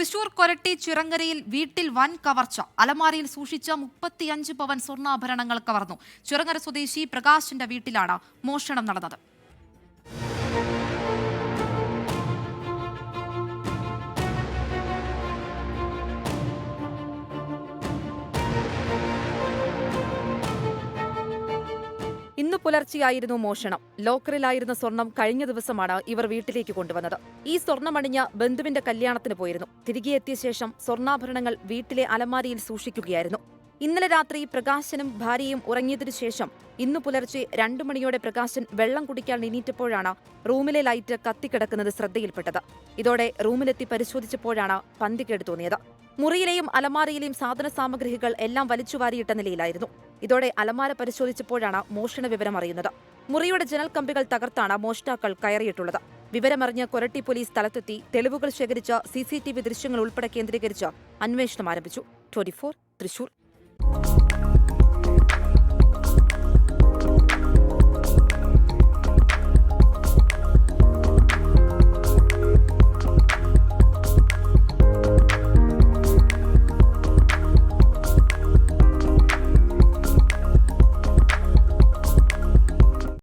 തൃശൂർ കൊരട്ടി ചിറങ്ങരയിൽ വീട്ടിൽ വൻ കവർച്ച. അലമാരയിൽ സൂക്ഷിച്ച 35 പവൻ സ്വർണ്ണാഭരണങ്ങൾ കവർന്നു. ചിറങ്ങര സ്വദേശി പ്രകാശിന്റെ വീട്ടിലാണ് മോഷണം നടന്നത്. ഇന്ന് പുലർച്ചെയായിരുന്നു മോഷണം. ലോക്കറിലായിരുന്ന സ്വർണം കഴിഞ്ഞ ദിവസമാണ് ഇവർ വീട്ടിലേക്ക് കൊണ്ടുവന്നത്. ഈ സ്വർണ്ണമണിഞ്ഞ ബന്ധുവിന്റെ കല്യാണത്തിന് പോയിരുന്നു. തിരികെ എത്തിയ ശേഷം സ്വർണ്ണാഭരണങ്ങൾ വീട്ടിലെ അലമാരയിൽ സൂക്ഷിക്കുകയായിരുന്നു. ഇന്നലെ രാത്രി പ്രകാശനും ഭാര്യയും ഉറങ്ങിയതിനു ശേഷം ഇന്നു പുലർച്ചെ 2 മണിയോടെ പ്രകാശൻ വെള്ളം കുടിക്കാൻ എണീറ്റപ്പോഴാണ് റൂമിലെ ലൈറ്റ് കത്തിക്കിടക്കുന്നത് ശ്രദ്ധയിൽപ്പെട്ടത്. ഇതോടെ റൂമിലെത്തി പരിശോധിച്ചപ്പോഴാണ് പന്തികേട് തോന്നിയത്. മുറിയിലെയും അലമാരയിലെയും സാധന സാമഗ്രികൾ എല്ലാം വലിച്ചുവാരിയിട്ട നിലയിലായിരുന്നു. ഇതോടെ അലമാര പരിശോധിച്ചപ്പോഴാണ് മോഷണ വിവരം അറിയുന്നത്. മുറിയുടെ ജനൽ കമ്പികൾ തകർത്താണ് മോഷ്ടാക്കൾ കയറിയിട്ടുള്ളത്. വിവരമറിഞ്ഞ് കൊരട്ടി പോലീസ് സ്ഥലത്തെത്തി തെളിവുകൾ ശേഖരിച്ച് CCTV ദൃശ്യങ്ങൾ ഉൾപ്പെടെ കേന്ദ്രീകരിച്ച് അന്വേഷണം ആരംഭിച്ചു. 24 തൃശൂർ.